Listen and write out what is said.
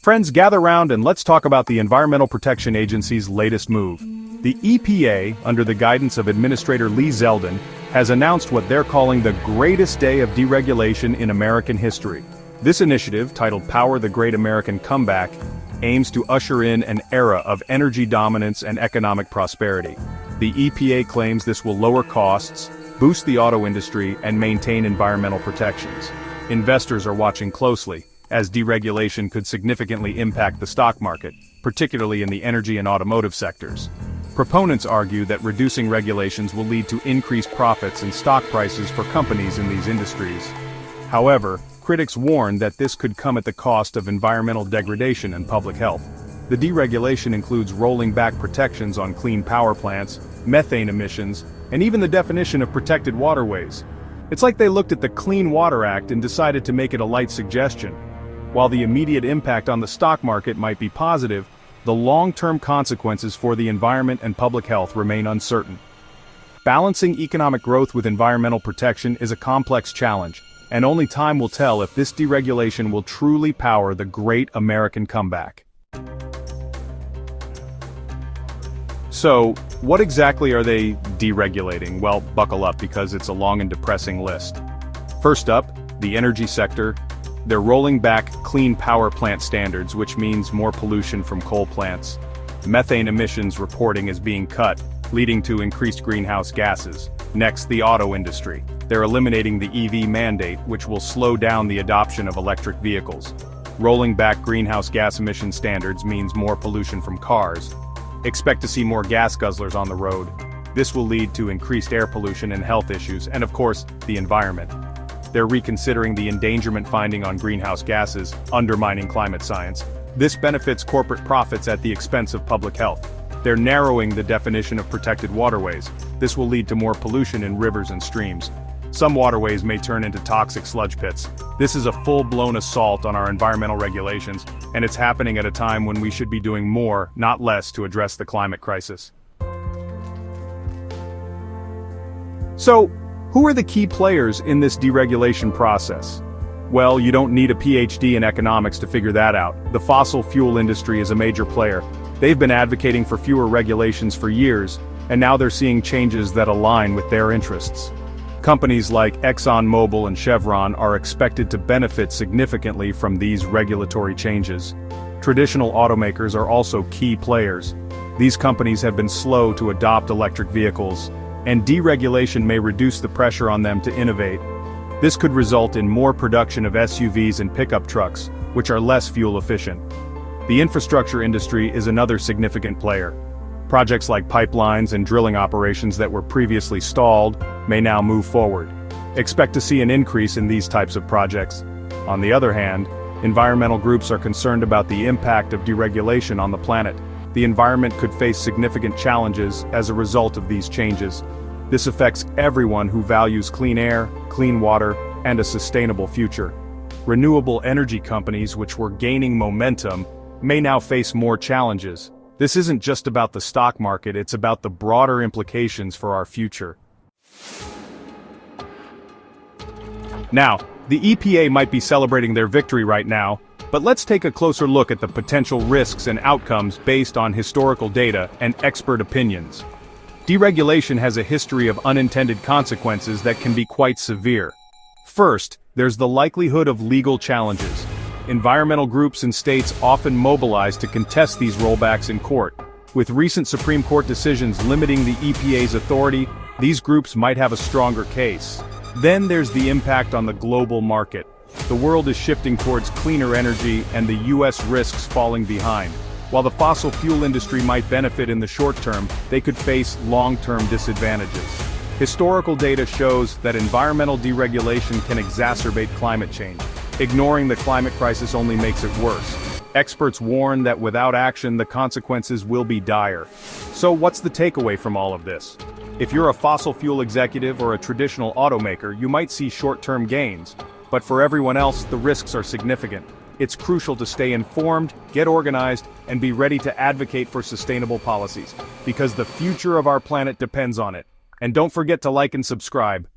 Friends, gather round and let's talk about the Environmental Protection Agency's latest move. The EPA, under the guidance of Administrator Lee Zeldin, has announced what they're calling the greatest day of deregulation in American history. This initiative, titled Power the Great American Comeback, aims to usher in an era of energy dominance and economic prosperity. The EPA claims this will lower costs, boost the auto industry, and maintain environmental protections. Investors are watching closely, as deregulation could significantly impact the stock market, particularly in the energy and automotive sectors. Proponents argue that reducing regulations will lead to increased profits and stock prices for companies in these industries. However, critics warn that this could come at the cost of environmental degradation and public health. The deregulation includes rolling back protections on clean power plants, methane emissions, and even the definition of protected waterways. It's like they looked at the Clean Water Act and decided to make it a light suggestion. While the immediate impact on the stock market might be positive, the long-term consequences for the environment and public health remain uncertain. Balancing economic growth with environmental protection is a complex challenge, and only time will tell if this deregulation will truly power the great American comeback. So, what exactly are they deregulating? Well, buckle up because it's a long and depressing list. First up, the energy sector. They're rolling back clean power plant standards, which means more pollution from coal plants. Methane emissions reporting is being cut, leading to increased greenhouse gases. Next, the auto industry. They're eliminating the EV mandate, which will slow down the adoption of electric vehicles. Rolling back greenhouse gas emission standards means more pollution from cars. Expect to see more gas guzzlers on the road. This will lead to increased air pollution and health issues, and of course, the environment. They're reconsidering the endangerment finding on greenhouse gases, undermining climate science. This benefits corporate profits at the expense of public health. They're narrowing the definition of protected waterways. This will lead to more pollution in rivers and streams. Some waterways may turn into toxic sludge pits. This is a full-blown assault on our environmental regulations, and it's happening at a time when we should be doing more, not less, to address the climate crisis. So, who are the key players in this deregulation process? Well, you don't need a PhD in economics to figure that out. The fossil fuel industry is a major player. They've been advocating for fewer regulations for years, and now they're seeing changes that align with their interests. Companies like ExxonMobil and Chevron are expected to benefit significantly from these regulatory changes. Traditional automakers are also key players. These companies have been slow to adopt electric vehicles, and deregulation may reduce the pressure on them to innovate. This could result in more production of SUVs and pickup trucks, which are less fuel efficient. The infrastructure industry is another significant player. Projects like pipelines and drilling operations that were previously stalled may now move forward. Expect to see an increase in these types of projects. On the other hand, environmental groups are concerned about the impact of deregulation on the planet. The environment could face significant challenges as a result of these changes. This affects everyone who values clean air, clean water, and a sustainable future. Renewable energy companies, which were gaining momentum, may now face more challenges. This isn't just about the stock market, it's about the broader implications for our future. Now, the EPA might be celebrating their victory right now, but let's take a closer look at the potential risks and outcomes based on historical data and expert opinions. Deregulation has a history of unintended consequences that can be quite severe. First, there's the likelihood of legal challenges. Environmental groups and states often mobilize to contest these rollbacks in court. With recent Supreme Court decisions limiting the EPA's authority, these groups might have a stronger case. Then there's the impact on the global market. The world is shifting towards cleaner energy and the US risks falling behind. While the fossil fuel industry might benefit in the short term, they could face long-term disadvantages. Historical data shows that environmental deregulation can exacerbate climate change. Ignoring the climate crisis only makes it worse. Experts warn that without action, the consequences will be dire. So what's the takeaway from all of this? If you're a fossil fuel executive or a traditional automaker, you might see short-term gains. But for everyone else, the risks are significant. It's crucial to stay informed, get organized, and be ready to advocate for sustainable policies, because the future of our planet depends on it. And don't forget to like and subscribe.